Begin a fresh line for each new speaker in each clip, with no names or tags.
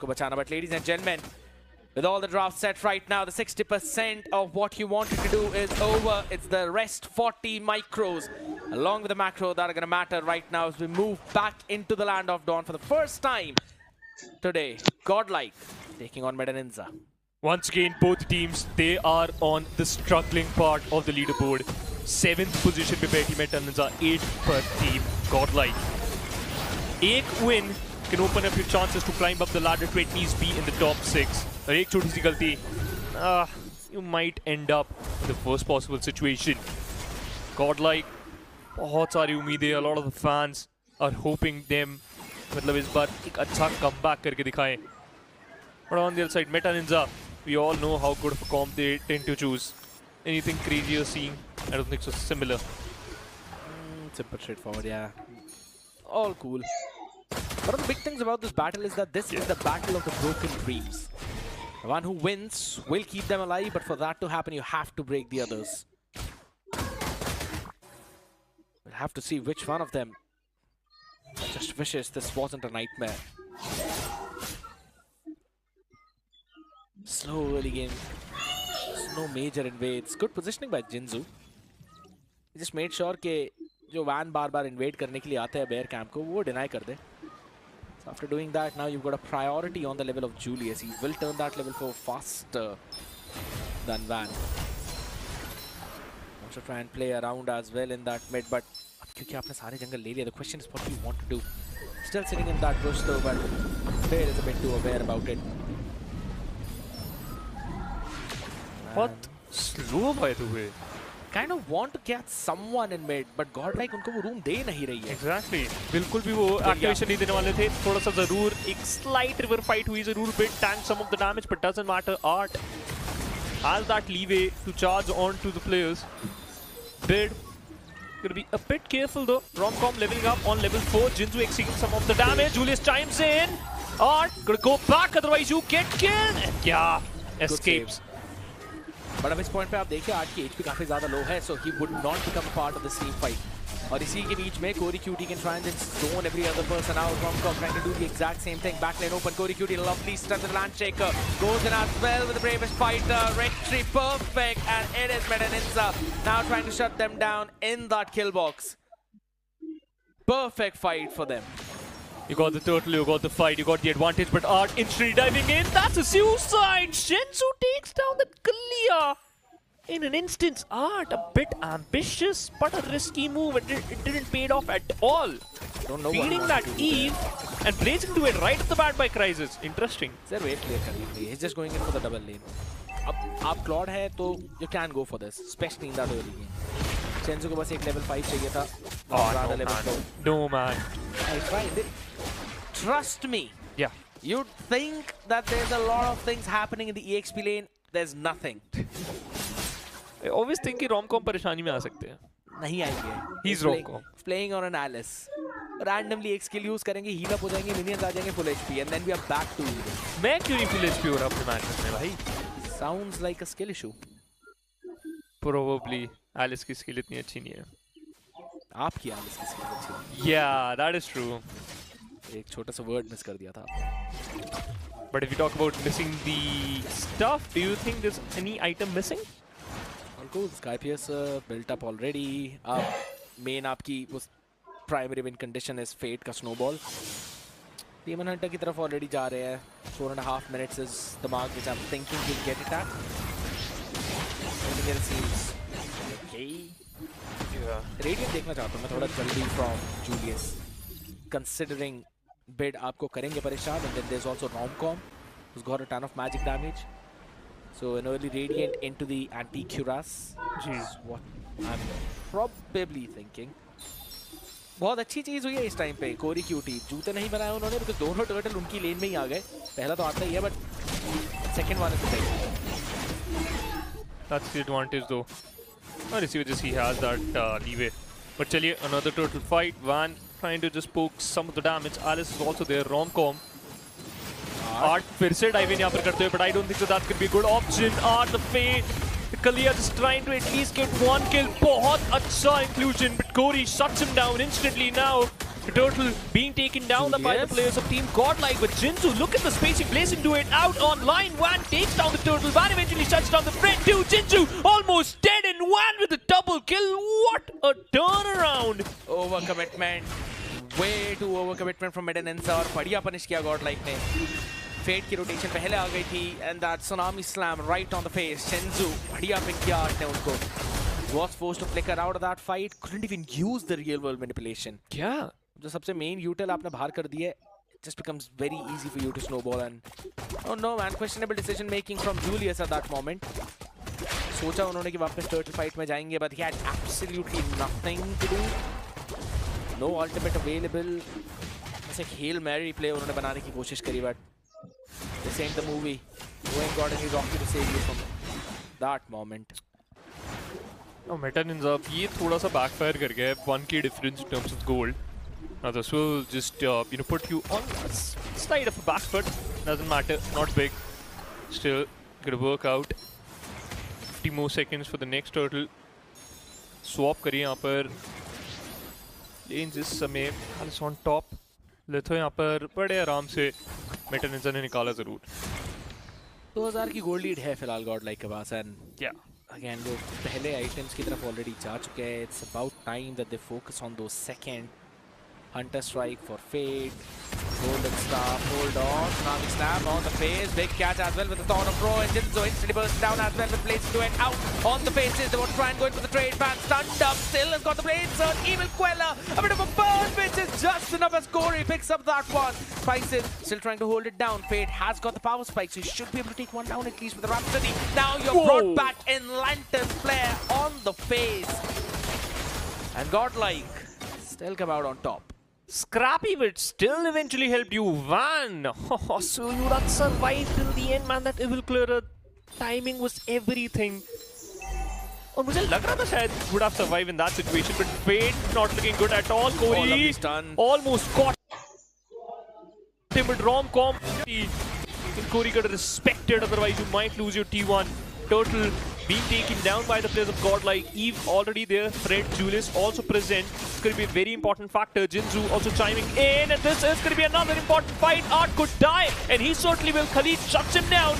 उनको बचाना. But ladies and gentlemen, with all the drafts set right now, the 60% of what you wanted to do is over. It's the rest 40 micros, along with the macro, that are going to matter right now as we move back into the Land of Dawn for the first time today. Godlike taking on Meta Ninja.
Once again, both teams, they are on the struggling part of the leaderboard. 7th position पे बैठी Meta Ninja, 8th per team Godlike. एक win can open up your chances to climb up the ladder to at least be in the top 6. और एक छोटी सी गलती, you might end up in the worst possible situation. Godlike, बहुत सारी उम्मीदें, a lot of the fans are hoping them, मतलब इस बार एक अच्छा comeback करके दिखाएं. But on the other side, Meta Ninja, we all know how good of a comp they tend to choose. Anything crazy you're seeing? I don't think so. Similar.
Simple, straightforward, yeah. All cool. One of the big things about this battle is that this is the battle of the broken dreams. The one who wins will keep them alive, but for that to happen, you have to break the others. We'll have to see which one of them just wishes this wasn't a nightmare. Slow early game. There's no major invades. Good positioning by Jinzu. He just made sure कि जो Van बार-बार invade करने के लिए आते हैं bear camp को वो deny कर दे. So after doing that, now you've got a priority on the level of Julius. He will turn that level 4 faster than Van. Wants to try and play around as well in that mid, but क्योंकि आपने सारे जंगल ले लिया, the question is what do you want to do? Still sitting in that bush though, but Bear is a bit too aware about it.
What slow by the way.
Kind of want to catch someone in mid, but Godlike उनको वो room दे नहीं रही है.
Exactly. बिल्कुल भी वो activation नहीं देने वाले थे. थोड़ा सा जरूर एक slight river fight हुई, जरूर bit tank some of the damage, but doesn't matter. Art has that leeway to charge on to the players. Bid gonna be a bit careful though. Romcom leveling up on level 4. Jinzu exceeding some of the damage. Julius chimes in. Art gonna go back, otherwise you get killed. And yeah, escapes.
But at this point पे आप देखिए art की HP काफी ज़्यादा low है, so he would not become a part of the team fight. और इसी के बीच में Corey Cutie can try and just zone every other person out. Romcom trying to do the exact same thing. Backlane open. Corey Cutie lovely stun with the Landshaker. Goes in as well with the bravest fighter. Retry perfect, and it is Meta Ninja now trying to shut them down in that kill box. Perfect fight for them.
You got the turtle, you got the fight, you got the advantage, but Art instantly diving in. That's a suicide! Shinsu takes down the Kalia in an instant. Art, a bit ambitious, but a risky move. It didn't pay off at all.
Don't know
Feeding that Eve and blazing to it right at the bat by Crisis. Interesting.
Sir, wait clear करने के लिए. He's just going in for the double lane. अब आप Claude है तो you can go for this, especially in that early game. Shinsu को बस एक level 5 चाहिए था.
Oh, no man.
I tried it. Trust me.
Yeah.
You'd think that there's a lot of things happening in the EXP lane. There's nothing.
I always think कि Romcom परेशानी में आ सकते हैं.
नहीं आएंगे.
He's Romcom.
Playing on an Alice. Randomly एक skill use करेंगे, heal up हो जाएंगे, minions आ जाएंगे full HP, and then we are back to even.
मैं क्यों नहीं full HP हो रहा अपने matches में भाई?
Sounds like a skill issue.
Probably Alice की skill इतनी अच्छी नहीं है.
आपकी Alice की skill अच्छी है.
Yeah, that is true.
एक छोटा सा word miss कर दिया था.
But if you talk about missing the stuff, do you think there's any item missing?
All cool. Sky Piercer built up already. Main आपकी वो primary win condition is Fate का snowball. Demon Hunter की तरफ already जा रहे हैं. 4.5 minutes is the mark which I'm thinking he'll get it at. Everything else seems okay.
Yeah.
Radiant देखना चाहता हूँ मैं थोड़ा जल्दी from Julius. Considering Bid आपको करेंगे परेशान, and then there's also Romcom who's got a ton of magic damage. So an early Radiant into the anti-Cuirass is what I'm probably thinking. बहुत अच्छी चीज़ हुई है इस टाइम पे. Corey Cutie जूते नहीं बनाए उन्होंने because दोनों टर्टल उनकी लेन में ही आ गए. पहला तो आता ही है, but second one is the best.
That's the advantage though. Or is just he has that leeway. But चलिए, another turtle fight. Van trying to just poke some of the damage. Alice is also there. Romcom. Art फिर से dive in यहाँ पर करते हुए, but I don't think so that could be a good option. Art the Fate. Kalia just trying to at least get one kill. बहुत अच्छा inclusion, but Corey shuts him down instantly now. Turtle being taken down by the
Julius.
players of Team Godlike, but Jinzu, look at the spacing, blazing to it out on line. Van takes down the Turtle. Van eventually shuts down the friend too. Jinzu almost dead, and Van with a double kill. What a turnaround!
Overcommitment. Way too overcommitment from Medanenza और बढ़िया punish किया Godlike ने. Fate की rotation पहले आ गई थी, and that tsunami slam right on the face. Shenzu बढ़िया pick किया आर्ट ने उनको. Was forced to flicker out of that fight. Couldn't even use the real world manipulation.
Yeah.
जो सबसे main util आपने बाहर कर दिए, it just becomes very easy for you to snowball. And oh no man, questionable decision making from Julius at that moment. सोचा उन्होंने कि वापस turtle fight में जाएंगे, but he had absolutely nothing to do. No ultimate available. बस एक Hail Mary play उन्होंने बनाने की कोशिश करी, but this ain't the movie. You ain't got any Rocky to save you from that moment.
Oh, Meta Ninja, ये थोड़ा सा backfire कर गया है. 1k difference in terms of gold. Now this will just put you on a side of a back foot. Doesn't matter, not big. Still gonna work out. 50 more seconds for the next turtle. Swap करिए यहाँ पर. Lanes इस समय Alice on top. Litho यहाँ पर बड़े आराम से Meta Ninja ने निकाला जरूर.
2000 की गोल्ड लीड है फिलहाल Godlike के पास, and
Yeah.
again वो पहले आइटम्स की तरफ ऑलरेडी जा चुके हैं. It's about time that they focus on those second. Hunter strike for Fate. Golden Staff, hold on. Tsunami Slam on the face. Big catch as well with the Thorn of Pro. And Jinzo instantly bursts down as well with Blades to it. Out on the faces. They want to try and go in for the trade. Fan stunned up. Still has got the Blades. Evil Queller. A bit of a burn, which is just enough as Corey picks up that one. Crisis still trying to hold it down. Fate has got the power spike, so he should be able to take one down at least with the Rhapsody. Now you're brought back in Lantern Flare on the face. And Godlike still come out on top.
Scrappy but still eventually helped you. Van! Oh, so you not survived till the end, man. That evil clearer timing was everything. और मुझे लग रहा था शायद would have survived in that situation, but Fate not looking good at all. Corey almost caught him with rom-com. Corey got respected, otherwise you might lose your T1. Turtle being taken down by the players of Godlike. Eve already there. Fred, Julius also present. It's going to be a very important factor. Jinzu also chiming in, and this is going to be another important fight. Art could die, and he certainly will. Khalid shuts him down.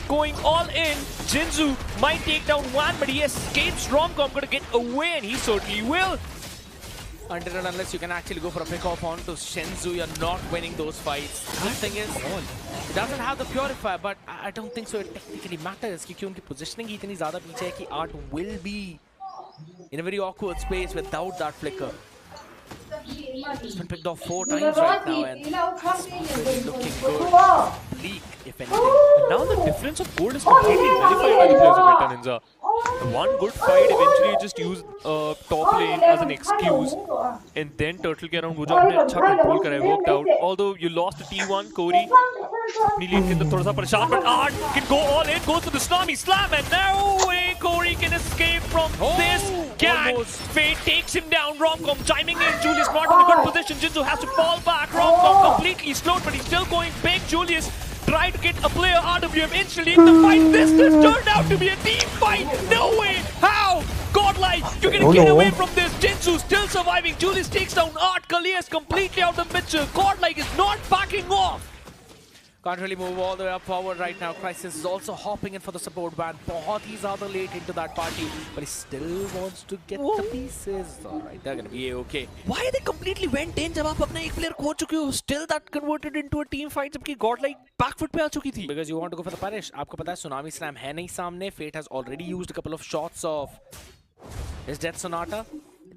Going all in. Jinzu might take down one, but he escapes. Romcom going to get away, and he certainly will.
Until and unless you can actually go for a pick-off onto Shenzu, you're not winning those fights. The thing is, it doesn't have the Purifier, but I don't think so it technically matters because उनकी positioning ही इतनी ज़्यादा पीछे है कि Art will be in a very awkward space without that flicker. He's been picked off 4 times right now, and it's really looking good. Bleak, if anything.
And now the difference of gold is completely nullified by the players of Meta Ninja. One good fight, eventually just used top lane as an excuse, and then Turtle के around वो जो आपने अच्छा control करा है, worked out. Although you lost the T1, Corey अपनी lead के अंदर थोड़ा सा परेशान, but Art can go all in, goes to the Tsunami Slam, and no way Corey can escape from this gang. Fate takes him down. Romcom chiming in. Julius not in a good position. Jinzu has to fall back. Romcom completely slowed, but he's still going big. Julius try to get a player RWM instantly in the fight. This turned out to be a team fight. No way! How? Godlike, you're gonna get away from this. Jinzu still surviving. Julius takes down Art. Kalias completely out of the picture. Godlike is not backing off.
Can't really move all the way up forward right now. Crisis is also hopping in for the support van. बहुत ही ज़्यादा late into that party, but he still wants to get the pieces. All right, they're gonna be okay.
Why they completely went in जब आप अपना एक player खो चुके हो? Still that converted into a team fight जबकि Godlike back foot पे आ चुकी थी.
Because you want to go for the punish. आपको पता है Tsunami Slam है नहीं सामने. Fate has already used a couple of shots of his Death Sonata.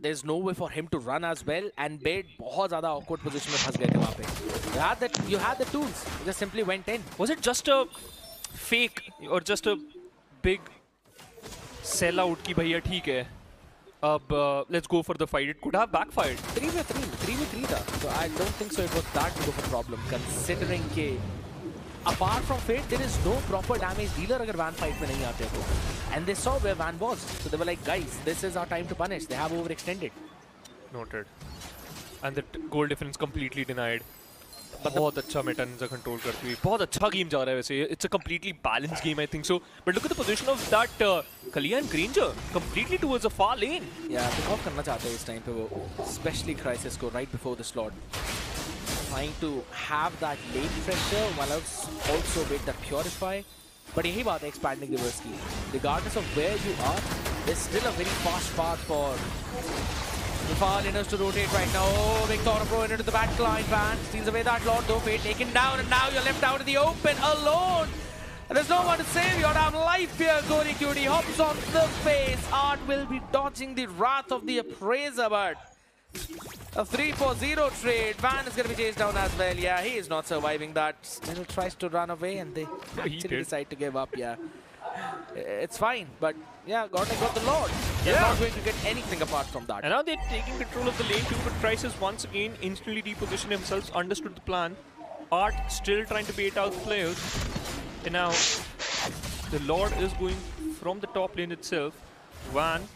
There's no way for him to run as well, and Bed बहुत ज़्यादा awkward position में फंस गए थे वहाँ पे. You had the tools. You just simply went in.
Was it just a fake or just a big sellout कि भैया ठीक है अब let's go for the fight? It could have backfired.
3v3 था. So I don't think so it was that big of a problem considering कि apart from Fate there is no proper damage dealer अगर Van fight में नहीं आते तो. And they saw where Van was. So they were like, guys, this is our time to punish. They have overextended.
Noted. And the goal difference completely denied. बहुत अच्छा Meta Ninja control करती हुई बहुत अच्छा गेम जा रहा है वैसे it's a completely balanced game I think so but look at the position of that Kalia and Granger completely towards a far lane
या पिक ऑफ करना चाहते हैं इस टाइम पे वो स्पेशली क्राइसिस को right before the slot trying to have that late pressure while also with the purify but यही बात है expanding the burst की regardless of where you are there's still a very fast path for the far laners to rotate right now. Oh, big Thor Pro into the back line. Van steals away that Lord, though. Fate taken down, and now you're left out in the open alone. And there's no one to save your damn life here. Gory Cutie hops on the face. Art will be dodging the wrath of the Appraiser, but a 3-4-0 trade. Van is going to be chased down as well. Yeah, he is not surviving that. Still tries to run away, and they actually decide to give up. Yeah. It's fine, but yeah, got the Lord. They're not going to get anything apart from that.
And now they're taking control of the lane too, but Crisis once again instantly repositioned themselves, understood the plan. Art still trying to bait out players. And now the Lord is going from the top lane itself. Van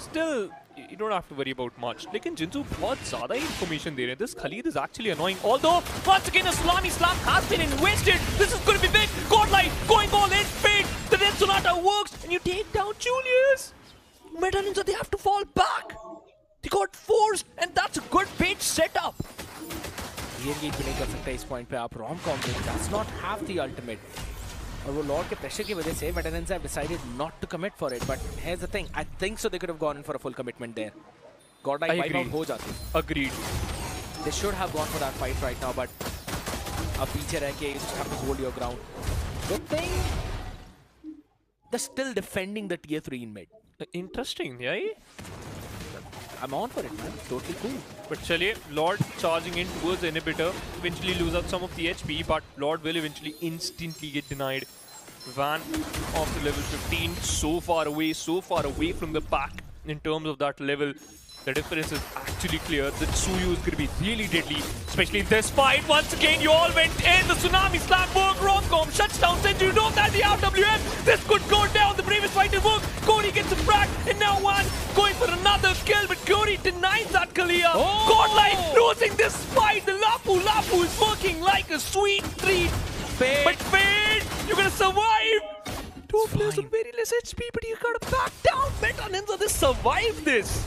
still you don't have to worry about much. लेकिन जिंजू बहुत ज़्यादा ही information दे रहे हैं. This Khalid is actually annoying. Although once again a Salami Slam has been invested. This is going to be big. Godlike going all in. Fate. The Red Sonata works and you take down Julius. Meta Ninja they have to fall back. They got forced and that's a good bait setup.
ये engage भी नहीं कर सकता इस point पे आप Romcom does not have the ultimate. और वो लॉर्ड के प्रेशर की वजह से veterans have decided not to commit for it but here's the thing I think so they could have gone for a full commitment there Godlike wipe out हो जाती
agreed
they should have gone for that fight right now but अब पीछे रह के you just have to hold your ground good thing they still defending the tier 3 in mid
interesting यार
I'm on for it, man. Totally cool.
But चलिए, Lord charging in towards the inhibitor, eventually lose out some of the HP, but Lord will eventually instantly get denied. Van off to level 15, so far away from the pack in terms of that level. The difference is actually clear. The Tsuyu is going to be really deadly, especially in this fight. Once again, you all went in. The Tsunami Slam work. Romcom shuts down Senju. You know that the RWM. This could go down. The previous fight did work. Cody gets a frag. And now one going for another kill. But Cody denies that Kalia.
Oh!
Godlike losing this fight. The Lapu is working like a sweet treat.
Fate.
But Fate, you're going to survive. Two players with very less HP, but you got to back down. Meta Ninja, they survived this.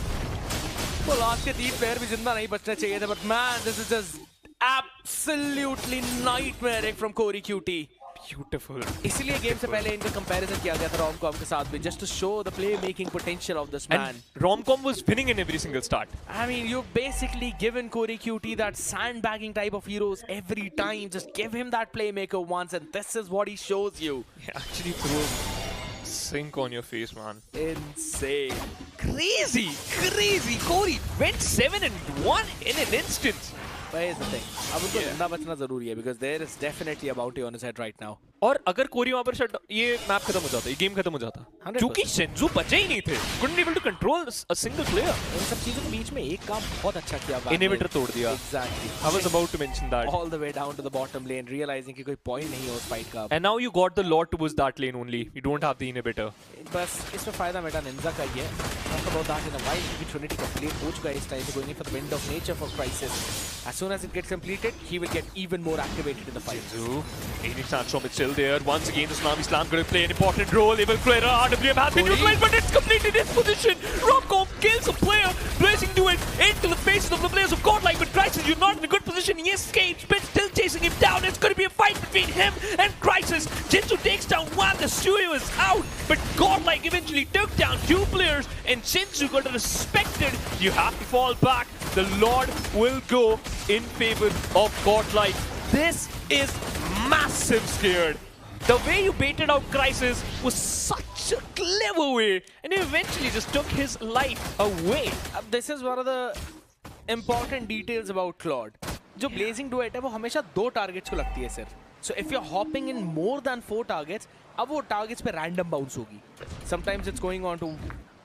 वो last के 3 player भी जिंदा नहीं बचना चाहिए थे but man this is just absolutely nightmare from Kori QT
Beautiful.
इसीलिए game से पहले इनका कंपैरिजन किया गया था रोमकॉम के साथ भी just to show the play making potential of this man
And Romcom was winning in every single start.
I mean you basically given Corey Cutie that sandbagging type of heroes every time just give him that playmaker once and this is what he shows you
He actually threw a sink on your face, man.
insane
Crazy. Cody went 7-1 in an instant.
but here's the thing अब उनको जिंदा बचना जरूरी है because there is definitely a bounty on his head right now
और अगर कोरी वहां पर शट ये मैप खत्म हो जाता ये गेम खत्म हो जाता
100%.
क्योंकि सेंजू बचे ही नहीं थे couldn't able to control a single player
इन सब चीजों के बीच में एक काम बहुत अच्छा किया Van ने।
inhibitor तोड़ दिया
Exactly.
I was about to mention that
All the way down to the bottom lane, realizing कि कोई point नहीं है उस fight का।
and now you got the Lord towards that lane only you don't have the inhibitor
बस इसमें फायदा Meta Ninja का ही है। Talk about that in a while क्योंकि Trinity complete हो चुका है इस time पे going in for the Wind of Nature for Crisis। As soon as it gets completed, he will get even more activated in the fight.
Zinzu, Phoenix Sandstorm is still there. Once again, the Tsunami Slam going to play an important role. Evil Clearer, RWM has been utilized, but it's completely disposition. Romcom kills a player, blazing to it into the faces of the players of Godlike. But Crisis, you're not in a good position. He escapes, but still chasing him down. It's going to be a fight between him and Crisis. Jinzu takes down one, the Suyo is out, but Godlike eventually took down 2 players, and Jinzu got respected. You have to fall back. The Lord will go in favor of Godlike. This is massive scared. The way you baited out Crisis was such a clever way, and you eventually just took his life away.
This is one of the important details about Claude. जो blazing duet है वो हमेशा 2 targets को लगती है सिर्फ. So if you're hopping in more than 4 targets, अब वो targets पे random bounce होगी. Sometimes it's going on to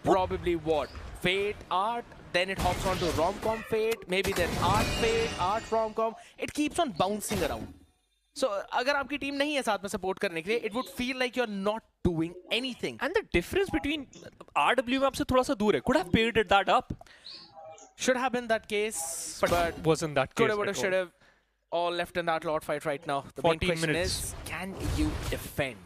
probably what? Fate, Art, then it hops on to Romcom Fate, maybe then Art Fate, Art Romcom. It keeps on bouncing around. So अगर आपकी team नहीं है साथ में support करने के लिए, it would feel like you're not doing anything.
And the difference between RW map से थोड़ा सा दूर है. Could have paired that up.
Should have been that case, but
wasn't that
could
case
have, would
at
have, should
all.
have. all left in that Lord fight right now. The main
14
question
minutes.
is, can you defend?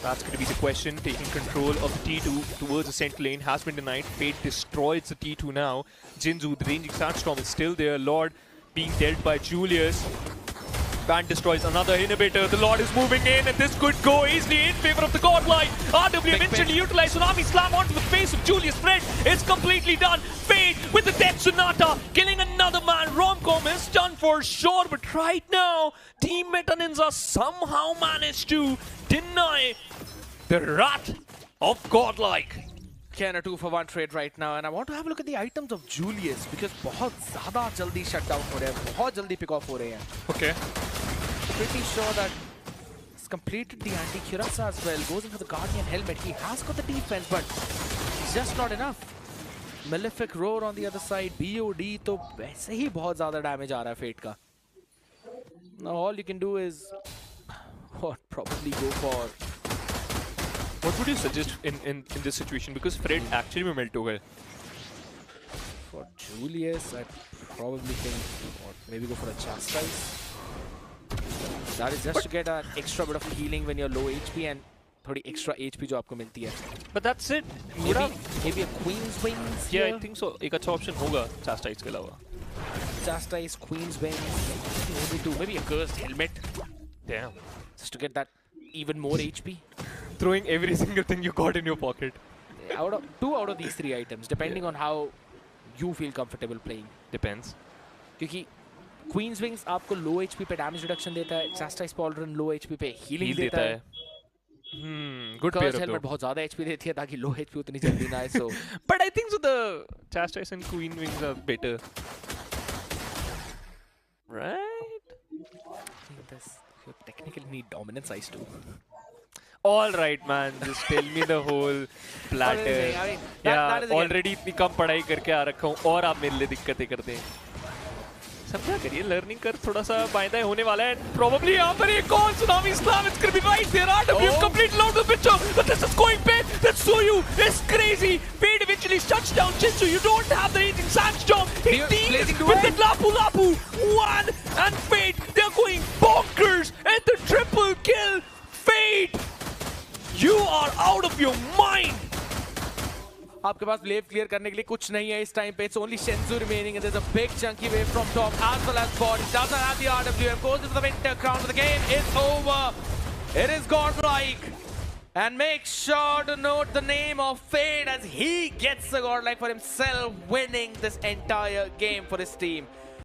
That's going to be the question. Taking control of the T2 towards the central lane has been denied. Fate destroys the T2 now. Jinzu, the ranging Sandstorm is still there. Lord being dealt by Julius. Band destroys another inhibitor. The Lord is moving in, and this could go easily in favor of the Godlike. RW eventually utilized Tsunami Slam onto the face of Julius. Fred is completely done. Fade with the Death Sonata, killing another man. Romcom is done for sure, but right now, Team Meta Ninja somehow managed to deny the wrath of Godlike.
Can a 2-for-1 trade right now, and I want to have a look at the items of Julius because बहुत ज़्यादा जल्दी shut down हो रहे हैं, बहुत जल्दी pick off हो रहे हैं.
Okay.
Pretty sure that he's completed the anti-Cuirass as well. Goes into the Guardian helmet. He has got the defense, but it's just not enough. Malefic Roar on the other side. BOD तो वैसे ही बहुत ज़्यादा damage आ रहा है Fate का. Now all you can do is probably go for.
What would you suggest in this situation? Because Fred actually में melt हो गए.
For Julius, I probably think, or maybe go for a Chastise. That is just to get an extra bit of healing when you're low HP and थोड़ी extra HP जो आपको मिलती है.
But that's it.
Maybe a Queen's Wings.
Yeah,
here.
I think so. एक अच्छा option होगा Chastise के अलावा.
Chastise, Queen's Wings. Maybe a Cursed Helmet.
Damn.
Just to get that even more HP.
Throwing every single thing you got in your pocket.
Two out of these three items, depending on how you feel comfortable playing.
Depends.
क्योंकि Queen's Wings आपको low HP पे damage reduction देता है, Chastise Pauldron low HP पे healing देता है.
Good pair
Cursed
of
Helmet
them.
बहुत ज़्यादा HP देती है ताकि low HP उतनी जल्दी ना आए. So,
But I think so the Chastise and Queen Wings are better. Right?
I think you technically need dominance ice too.
All right, man. Just tell me the whole platter.
I mean, that
Yeah,
is again,
already इतनी कम पढ़ाई करके आ रखा हूँ और आप मेरे लिए दिक्कतें करते हैं. समझा करिए, learning curve थोड़ा सा बायदा होने वाला है. Probably यहाँ पर एक और Tsunami Slam. It's gonna be right there. RW completely out of the picture. But this is going bad. That Soyu is crazy. Fade eventually shuts down Jinzu. You don't have the raging Sandstorm. He deals with the Lapu Lapu. One and Fade. They're going bonkers. And the triple kill. Fade. You are out of your mind.
आपके पास wave clear करने के लिए कुछ नहीं है इस time पे. It's only Shenzu remaining and there's a big chunky wave from top as well as bot. He doesn't have the RWM. Goes into the Winter Crown. The game is over. It is Godlike. And make sure to note the name of Fade as he gets the Godlike for himself, winning this entire game for his team.